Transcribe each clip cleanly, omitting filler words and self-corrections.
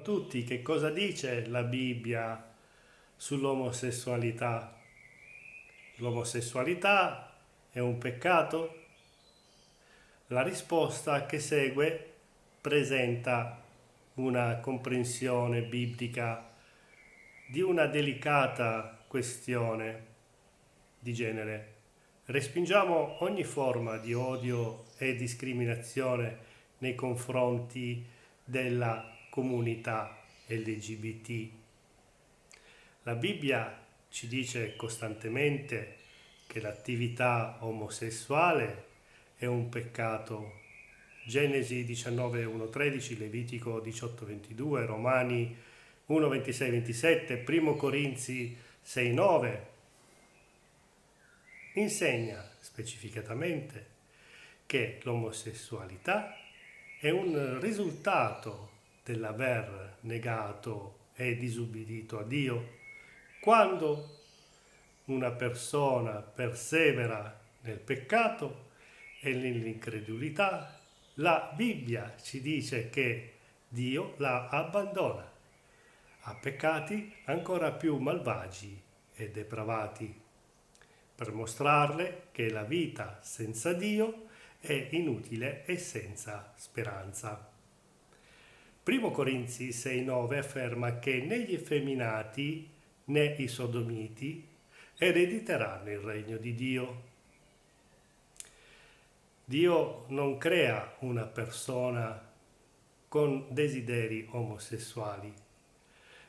tutti, che cosa dice la Bibbia sull'omosessualità? L'omosessualità è un peccato? La risposta che segue presenta una comprensione biblica di una delicata questione di genere. Respingiamo ogni forma di odio e discriminazione nei confronti della comunità LGBT. La Bibbia ci dice costantemente che l'attività omosessuale è un peccato. Genesi 19, 1, 13, Levitico 18, 22, Romani 1, 26, 27, 1 Corinzi 6, 9 insegna specificatamente che l'omosessualità è un risultato dell'aver negato e disubbidito a Dio. Quando una persona persevera nel peccato e nell'incredulità, la Bibbia ci dice che Dio la abbandona a peccati ancora più malvagi e depravati, per mostrarle che la vita senza Dio è inutile e senza speranza. 1 Corinzi 6,9 afferma che né gli effeminati né i sodomiti erediteranno il regno di Dio. Dio non crea una persona con desideri omosessuali.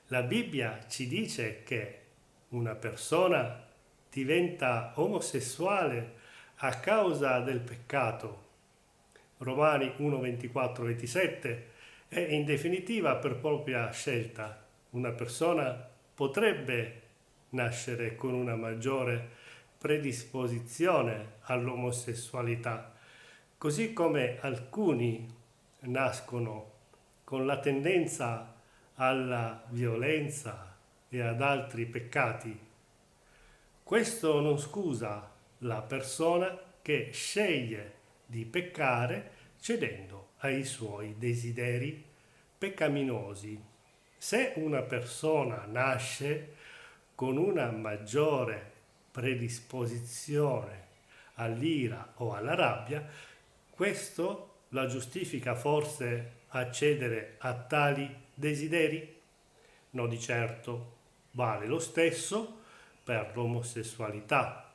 La Bibbia ci dice che una persona diventa omosessuale a causa del peccato. Romani 1, 24, 27 e in definitiva per propria scelta. Una persona potrebbe nascere con una maggiore predisposizione all'omosessualità, così come alcuni nascono con la tendenza alla violenza e ad altri peccati. Questo non scusa la persona che sceglie di peccare cedendo ai suoi desideri peccaminosi. Se una persona nasce con una maggiore predisposizione all'ira o alla rabbia, questo la giustifica forse a cedere a tali desideri? No, di certo, vale lo stesso per l'omosessualità.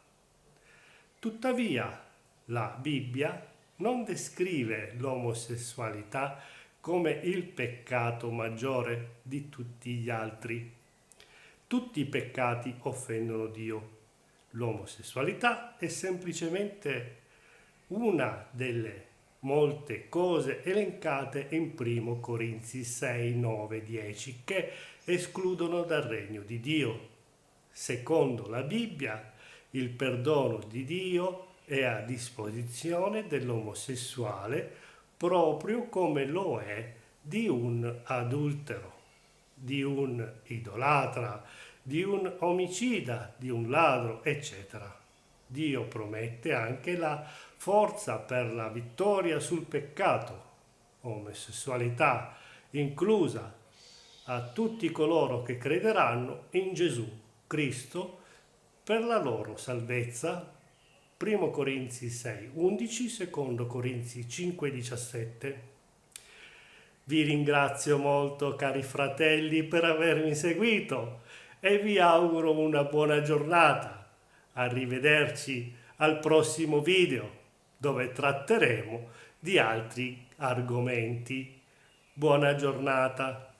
Tuttavia, la Bibbia non descrive l'omosessualità come il peccato maggiore di tutti gli altri. Tutti i peccati offendono Dio. L'omosessualità è semplicemente una delle molte cose elencate in 1 Corinzi 6, 9, 10 che escludono dal regno di Dio. Secondo la Bibbia, il perdono di Dio è a disposizione dell'omosessuale proprio come lo è di un adultero, di un idolatra, di un omicida, di un ladro, eccetera. Dio promette anche la forza per la vittoria sul peccato, omosessualità inclusa, a tutti coloro che crederanno in Gesù Cristo per la loro salvezza. 1 Corinzi 6, 11, 2 Corinzi 5, 17. Vi ringrazio molto, cari fratelli, per avermi seguito e vi auguro una buona giornata. Arrivederci al prossimo video dove tratteremo di altri argomenti. Buona giornata.